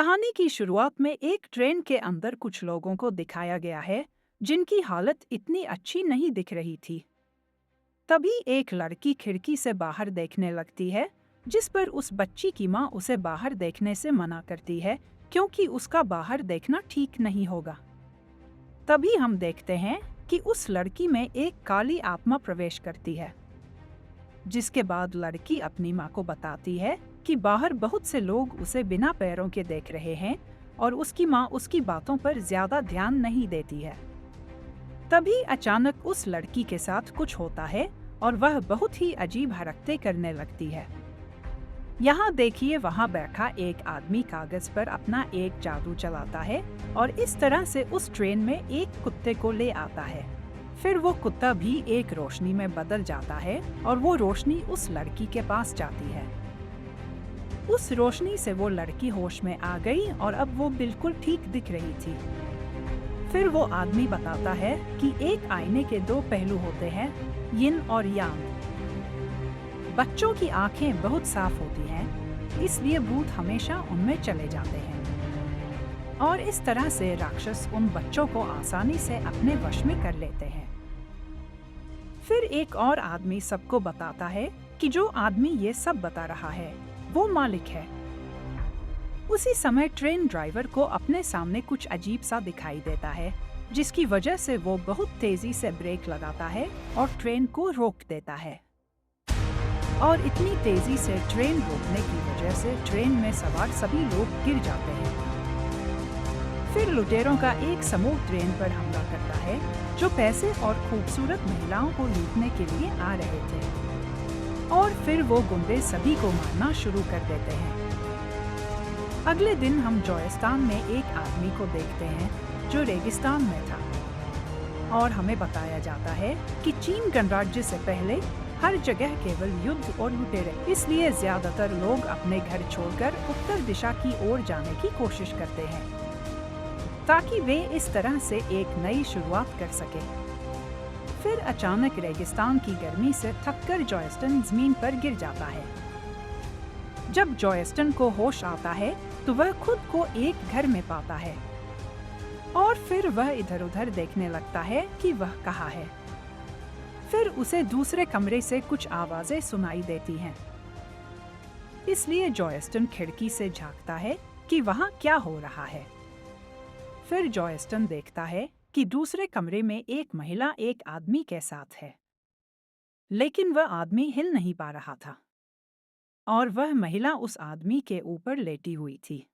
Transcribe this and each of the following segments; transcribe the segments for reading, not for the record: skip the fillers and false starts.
कहानी की शुरुआत में एक ट्रेन के अंदर कुछ लोगों को दिखाया गया है जिनकी हालत इतनी अच्छी नहीं दिख रही थी। तभी एक लड़की खिड़की से बाहर देखने लगती है, जिस पर उस बच्ची की माँ उसे बाहर देखने से मना करती है क्योंकि उसका बाहर देखना ठीक नहीं होगा। तभी हम देखते हैं कि उस लड़की में एक काली आत्मा प्रवेश करती है, जिसके बाद लड़की अपनी माँ को बताती है कि बाहर बहुत से लोग उसे बिना पैरों के देख रहे हैं और उसकी माँ उसकी बातों पर ज्यादा ध्यान नहीं देती है। तभी अचानक उस लड़की के साथ कुछ होता है और वह बहुत ही अजीब हरकतें करने लगती है। यहाँ देखिए, वहाँ बैठा एक आदमी कागज पर अपना एक जादू चलाता है और इस तरह से उस ट्रेन में एक कुत्ते को ले आता है। फिर वो कुत्ता भी एक रोशनी में बदल जाता है और वो रोशनी उस लड़की के पास जाती है। उस रोशनी से वो लड़की होश में आ गई और अब वो बिल्कुल ठीक दिख रही थी। फिर वो आदमी बताता है कि एक आईने के दो पहलू होते हैं, यिन और यांग। बच्चों की आंखें बहुत साफ होती हैं, इसलिए भूत हमेशा उनमें चले जाते हैं और इस तरह से राक्षस उन बच्चों को आसानी से अपने वश में कर लेते हैं। फिर एक और आदमी सबको बताता है कि जो आदमी ये सब बता रहा है वो मालिक है। उसी समय ट्रेन ड्राइवर को अपने सामने कुछ अजीब सा दिखाई देता है, जिसकी वजह से वो बहुत तेजी से ब्रेक लगाता है और ट्रेन को रोक देता है। और इतनी तेजी से ट्रेन रोकने की वजह से ट्रेन में सवार सभी लोग गिर जाते हैं। फिर लुटेरों का एक समूह ट्रेन पर हमला करता है, जो पैसे और खूबसूरत महिलाओं को लूटने के लिए आ रहे थे। और फिर वो गुंडे सभी को मारना शुरू कर देते हैं। अगले दिन हम जॉयस्टान में एक आदमी को देखते हैं जो रेगिस्तान में था और हमें बताया जाता है कि चीन गणराज्य से पहले हर जगह केवल युद्ध और लुटेरे, इसलिए ज्यादातर लोग अपने घर छोड़कर उत्तर दिशा की ओर जाने की कोशिश करते हैं ताकि वे इस तरह से एक नई शुरुआत कर सके। फिर अचानक रेगिस्तान की गर्मी से थककर जॉयस्टन जमीन पर गिर जाता है। जब जॉयस्टन को होश आता है तो वह खुद को एक घर में पाता है और फिर वह इधर उधर देखने लगता है कि वह कहाँ है। फिर उसे दूसरे कमरे से कुछ आवाजें सुनाई देती हैं, इसलिए जॉयस्टन खिड़की से झांकता है कि वहाँ क्या हो रहा है। फिर जॉयस्टन देखता है कि दूसरे कमरे में एक महिला एक आदमी के साथ है, लेकिन वह आदमी हिल नहीं पा रहा था और वह महिला उस आदमी के ऊपर लेटी हुई थी।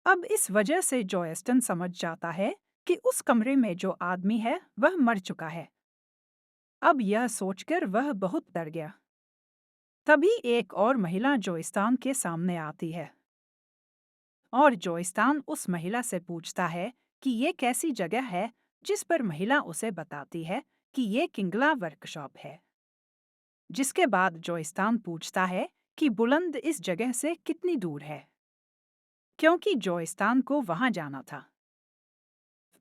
अब इस वजह से जॉयस्टन समझ जाता है कि उस कमरे में जो आदमी है वह मर चुका है। अब यह सोचकर वह बहुत डर गया। तभी एक और महिला जॉयस्टान के सामने आती है और जॉयस्टान उस महिला से पूछता है कि ये कैसी जगह है, जिस पर महिला उसे बताती है कि ये किंगला वर्कशॉप है। जिसके बाद जॉयस्टान पूछता है कि बुलंद इस जगह से कितनी दूर है, क्योंकि जॉयस्टान को वहां जाना था।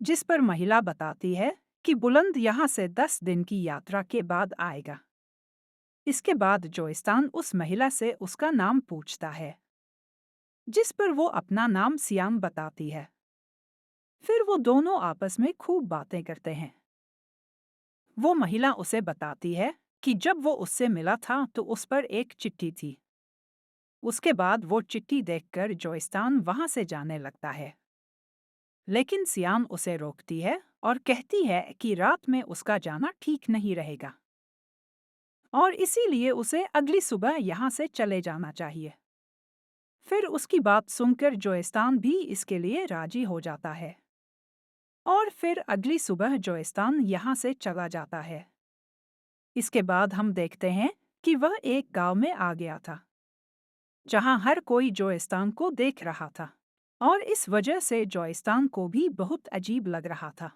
जिस पर महिला बताती है कि बुलंद यहाँ से 10 दिन की यात्रा के बाद आएगा। इसके बाद जॉयस्टान उस महिला से उसका नाम पूछता है, जिस पर वो अपना नाम सियाम बताती है। फिर वो दोनों आपस में खूब बातें करते हैं। वो महिला उसे बताती है कि जब वो उससे मिला था तो उस पर एक चिट्ठी थी। उसके बाद वो चिट्ठी देखकर जॉयस्टान वहां से जाने लगता है, लेकिन सियाम उसे रोकती है और कहती है कि रात में उसका जाना ठीक नहीं रहेगा और इसीलिए उसे अगली सुबह यहाँ से चले जाना चाहिए। फिर उसकी बात सुनकर जॉयस्टान भी इसके लिए राजी हो जाता है और फिर अगली सुबह जॉयस्टान यहाँ से चला जाता है। इसके बाद हम देखते हैं कि वह एक गांव में आ गया था, जहां हर कोई जॉयस्टान को देख रहा था और इस वजह से जॉयस्टान को भी बहुत अजीब लग रहा था।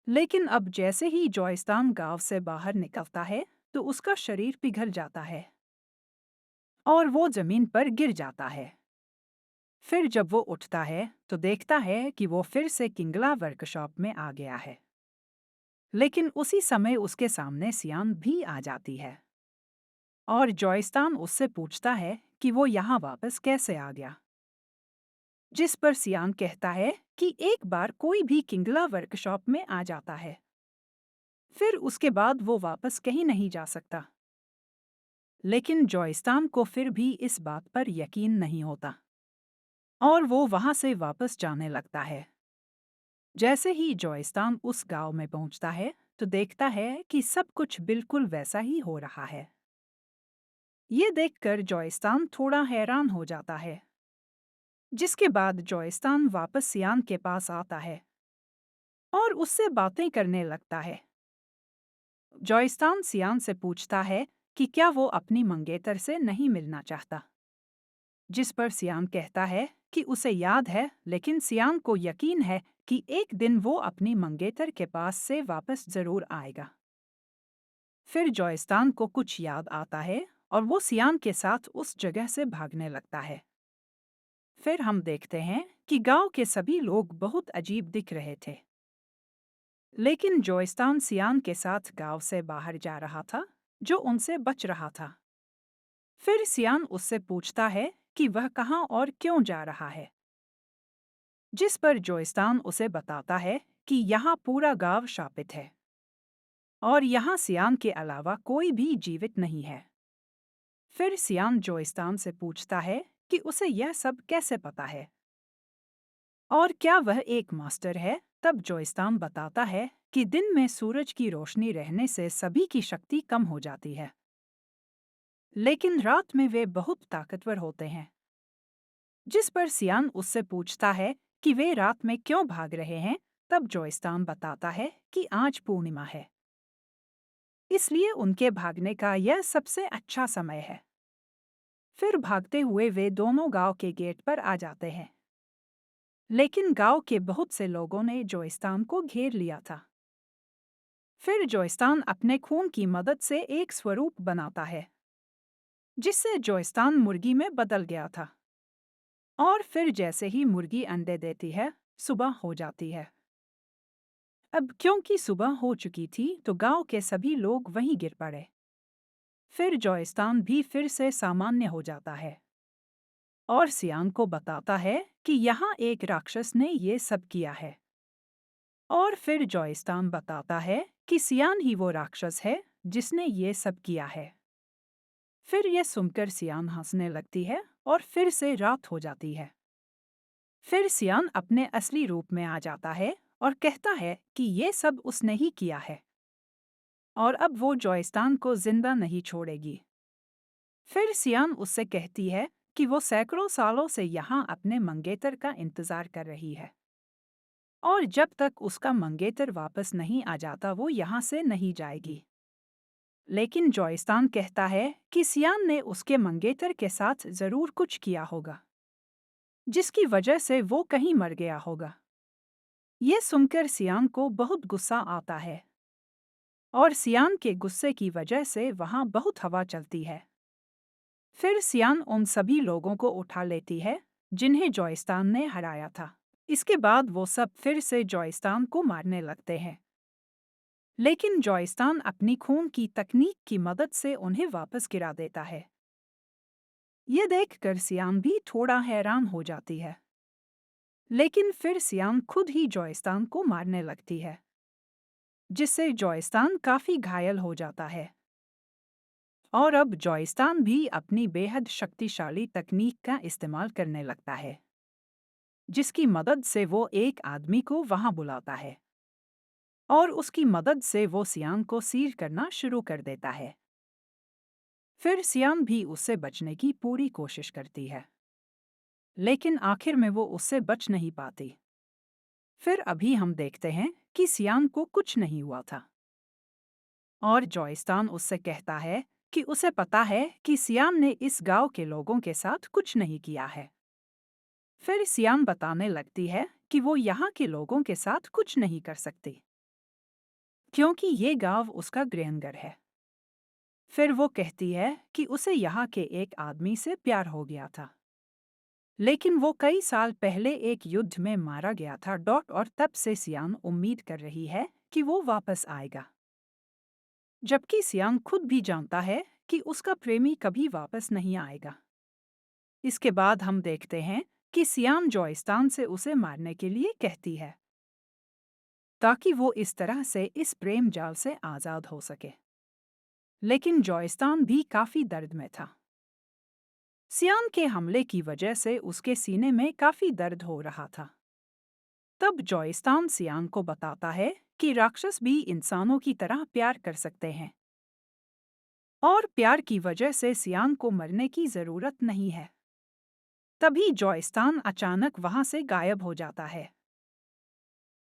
लेकिन अब जैसे ही जॉयस्टान गांव से बाहर निकलता है तो उसका शरीर पिघल जाता है और वो जमीन पर गिर जाता है। फिर जब वो उठता है तो देखता है कि वो फिर से किंगला वर्कशॉप में आ गया है, लेकिन उसी समय उसके सामने सियान भी आ जाती है और जॉयस्टान उससे पूछता है कि वो यहाँ वापस कैसे आ गया। जिस पर सियान कहता है कि एक बार कोई भी किंगला वर्कशॉप में आ जाता है, फिर उसके बाद वो वापस कहीं नहीं जा सकता। लेकिन जॉयस्टान को फिर भी इस बात पर यकीन नहीं होता और वो वहां से वापस जाने लगता है। जैसे ही जॉयस्टान उस गांव में पहुंचता है तो देखता है कि सब कुछ बिल्कुल वैसा ही हो रहा है। ये देखकर जॉयस्टान थोड़ा हैरान हो जाता है। जिसके बाद जॉयस्टान वापस सियान के पास आता है और उससे बातें करने लगता है। जॉयस्टान सियान से पूछता है कि क्या वो अपनी मंगेतर से नहीं मिलना चाहता। जिस पर सियान कहता है कि उसे याद है, लेकिन सियान को यकीन है कि एक दिन वो अपनी मंगेतर के पास से वापस जरूर आएगा। फिर जॉयस्टान को कुछ याद आता है और वो सियान के साथ उस जगह से भागने लगता है। फिर हम देखते हैं कि गांव के सभी लोग बहुत अजीब दिख रहे थे। लेकिन जॉयस्टान सियान के साथ गांव से बाहर जा रहा था, जो उनसे बच रहा था। फिर सियान उससे पूछता है कि वह कहाँ और क्यों जा रहा है। जिस पर जॉयस्टान उसे बताता है कि यहाँ पूरा गांव शापित है और यहाँ सियान के अलावा कोई भी जीवित नहीं है। फिर सियान जॉयस्टान से पूछता है कि उसे यह सब कैसे पता है और क्या वह एक मास्टर है। तब जॉयस्टान बताता है कि दिन में सूरज की रोशनी रहने से सभी की शक्ति कम हो जाती है, लेकिन रात में वे बहुत ताकतवर होते हैं। जिस पर सियान उससे पूछता है कि वे रात में क्यों भाग रहे हैं। तब जॉयस्टान बताता है कि आज पूर्णिमा है, इसलिए उनके भागने का यह सबसे अच्छा समय है। फिर भागते हुए वे दोनों गांव के गेट पर आ जाते हैं, लेकिन गांव के बहुत से लोगों ने जॉयस्टान को घेर लिया था। फिर जॉयस्टान अपने खून की मदद से एक स्वरूप बनाता है, जिससे जॉयस्टान मुर्गी में बदल गया था। और फिर जैसे ही मुर्गी अंडे देती है, सुबह हो जाती है। अब क्योंकि सुबह हो चुकी थी तो गांव के सभी लोग वहीं गिर पड़े। फिर जॉयस्टान भी फिर से सामान्य हो जाता है और सियान को बताता है कि यहाँ एक राक्षस ने ये सब किया है। और फिर जॉयस्टान बताता है कि सियान ही वो राक्षस है जिसने ये सब किया है। फिर ये सुनकर सियान हंसने लगती है और फिर से रात हो जाती है। फिर सियान अपने असली रूप में आ जाता है और कहता है कि ये सब उसने ही किया है और अब वो जॉयस्टान को जिंदा नहीं छोड़ेगी। फिर सियान उससे कहती है कि वो सैकड़ों सालों से यहाँ अपने मंगेतर का इंतजार कर रही है और जब तक उसका मंगेतर वापस नहीं आ जाता वो यहाँ से नहीं जाएगी। लेकिन जॉयस्टान कहता है कि सियान ने उसके मंगेतर के साथ जरूर कुछ किया होगा, जिसकी वजह से वो कहीं मर गया होगा। ये सुनकर सियान को बहुत गुस्सा आता है और सियान के गुस्से की वजह से वहाँ बहुत हवा चलती है। फिर सियान उन सभी लोगों को उठा लेती है जिन्हें जॉयस्टान ने हराया था। इसके बाद वो सब फिर से जॉयस्टान को मारने लगते हैं, लेकिन जॉयस्टान अपनी खून की तकनीक की मदद से उन्हें वापस गिरा देता है। ये देखकर सियान भी थोड़ा हैरान हो जाती है, लेकिन फिर सियान खुद ही जॉयस्टान को मारने लगती है, जिससे जॉयस्टान काफी घायल हो जाता है। और अब जॉयस्टान भी अपनी बेहद शक्तिशाली तकनीक का इस्तेमाल करने लगता है, जिसकी मदद से वो एक आदमी को वहां बुलाता है और उसकी मदद से वो सियान को सील करना शुरू कर देता है। फिर सियान भी उससे बचने की पूरी कोशिश करती है, लेकिन आखिर में वो उससे बच नहीं पाती। फिर अभी हम देखते हैं कि सियान को कुछ नहीं हुआ था और जॉयस्टान उससे कहता है कि उसे पता है कि सियान ने इस गांव के लोगों के साथ कुछ नहीं किया है। फिर सियान बताने लगती है कि वो यहाँ के लोगों के साथ कुछ नहीं कर सकती, क्योंकि ये गांव उसका गृहनगर है। फिर वो कहती है कि उसे यहाँ के एक आदमी से प्यार हो गया था, लेकिन वो कई साल पहले एक युद्ध में मारा गया था और तब से सियान उम्मीद कर रही है कि वो वापस आएगा, जबकि सियान खुद भी जानता है कि उसका प्रेमी कभी वापस नहीं आएगा। इसके बाद हम देखते हैं कि सियान जॉयस्टान से उसे मारने के लिए कहती है, ताकि वो इस तरह से इस प्रेम जाल से आज़ाद हो सके। लेकिन जॉयस्टान भी काफ़ी दर्द में था। सियान के हमले की वजह से उसके सीने में काफ़ी दर्द हो रहा था। तब जॉयस्टान सियान को बताता है कि राक्षस भी इंसानों की तरह प्यार कर सकते हैं और प्यार की वजह से सियान को मरने की ज़रूरत नहीं है। तभी जॉयस्टान अचानक वहां से गायब हो जाता है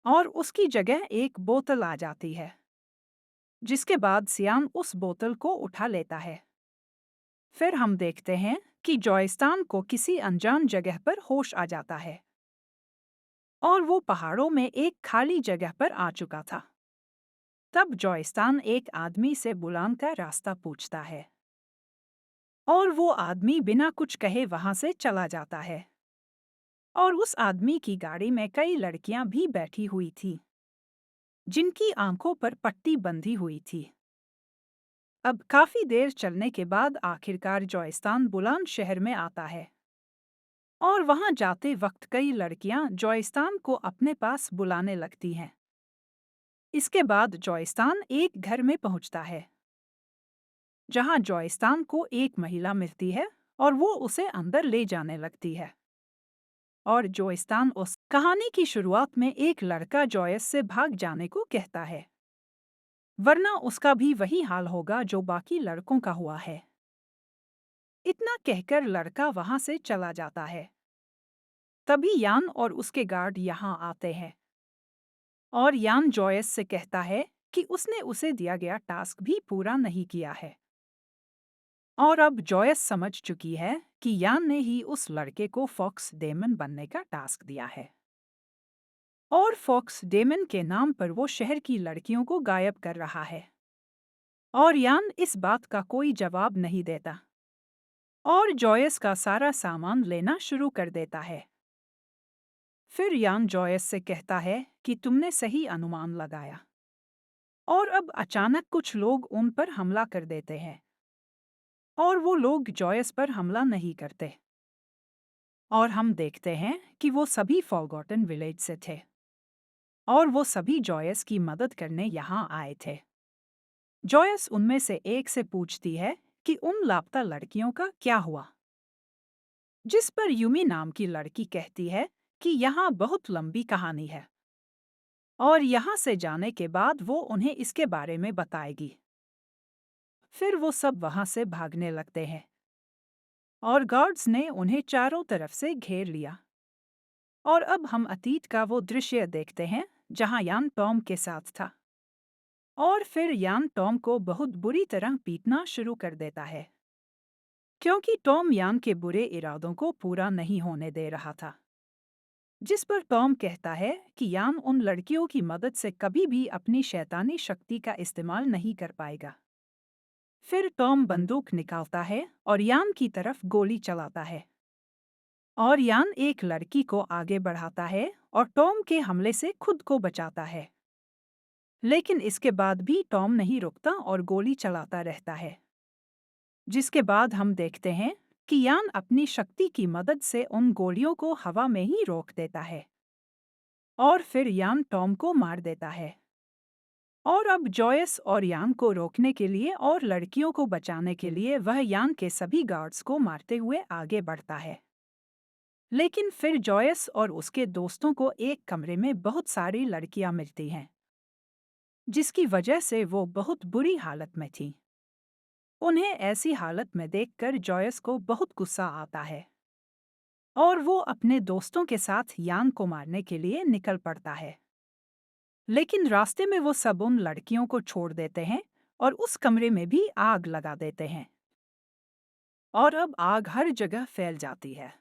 और उसकी जगह एक बोतल आ जाती है, जिसके बाद सियान उस बोतल को उठा लेता है। फिर हम देखते हैं कि जॉयस्टान को किसी अनजान जगह पर होश आ जाता है और वो पहाड़ों में एक खाली जगह पर आ चुका था। तब जॉयस्टान एक आदमी से बुलान का रास्ता पूछता है और वो आदमी बिना कुछ कहे वहां से चला जाता है और उस आदमी की गाड़ी में कई लड़कियां भी बैठी हुई थीं, जिनकी आंखों पर पट्टी बंधी हुई थी। अब काफी देर चलने के बाद आखिरकार जॉयस्टान बुलान शहर में आता है और वहां जाते वक्त कई लड़कियां जॉयस्टान को अपने पास बुलाने लगती हैं। इसके बाद जॉयस्टान एक घर में पहुंचता है, जहां जॉयस्टान को एक महिला मिलती है और वो उसे अंदर ले जाने लगती है। और जॉयस्टान उस कहानी की शुरुआत में एक लड़का जॉयस से भाग जाने को कहता है, वरना उसका भी वही हाल होगा जो बाकी लड़कों का हुआ है। इतना कहकर लड़का वहां से चला जाता है। तभी यान और उसके गार्ड यहाँ आते हैं और यान जॉयस से कहता है कि उसने उसे दिया गया टास्क भी पूरा नहीं किया है। और अब जॉयस समझ चुकी है कि यान ने ही उस लड़के को फॉक्स डेमन बनने का टास्क दिया है और फॉक्स डेमन के नाम पर वो शहर की लड़कियों को गायब कर रहा है। और यान इस बात का कोई जवाब नहीं देता और जॉयस का सारा सामान लेना शुरू कर देता है। फिर यान जॉयस से कहता है कि तुमने सही अनुमान लगाया और अब अचानक कुछ लोग उन पर हमला कर देते हैं और वो लोग जॉयस पर हमला नहीं करते और हम देखते हैं कि वो सभी फॉरगॉटन विलेज से थे और वो सभी जॉयस की मदद करने यहाँ आए थे। जॉयस उनमें से एक से पूछती है कि उन लापता लड़कियों का क्या हुआ, जिस पर यूमी नाम की लड़की कहती है कि यहाँ बहुत लंबी कहानी है और यहाँ से जाने के बाद वो उन्हें इसके बारे में बताएगी। फिर वो सब वहाँ से भागने लगते हैं और गार्ड्स ने उन्हें चारों तरफ से घेर लिया। और अब हम अतीत का वो दृश्य देखते हैं जहाँ यान टॉम के साथ था और फिर यान टॉम को बहुत बुरी तरह पीटना शुरू कर देता है, क्योंकि टॉम यान के बुरे इरादों को पूरा नहीं होने दे रहा था। जिस पर टॉम कहता है कि यान उन लड़कियों की मदद से कभी भी अपनी शैतानी शक्ति का इस्तेमाल नहीं कर पाएगा। फिर टॉम बंदूक निकालता है और यान की तरफ गोली चलाता है और यान एक लड़की को आगे बढ़ाता है और टॉम के हमले से खुद को बचाता है। लेकिन इसके बाद भी टॉम नहीं रुकता और गोली चलाता रहता है, जिसके बाद हम देखते हैं कि यान अपनी शक्ति की मदद से उन गोलियों को हवा में ही रोक देता है और फिर यान टॉम को मार देता है। और अब जॉयस और यान को रोकने के लिए और लड़कियों को बचाने के लिए वह यान के सभी गार्ड्स को मारते हुए आगे बढ़ता है। लेकिन फिर जॉयस और उसके दोस्तों को एक कमरे में बहुत सारी लड़कियां मिलती हैं, जिसकी वजह से वो बहुत बुरी हालत में थीं। उन्हें ऐसी हालत में देखकर जॉयस को बहुत गुस्सा आता है और वो अपने दोस्तों के साथ यान को मारने के लिए निकल पड़ता है। लेकिन रास्ते में वो सब उन लड़कियों को छोड़ देते हैं और उस कमरे में भी आग लगा देते हैं और अब आग हर जगह फैल जाती है।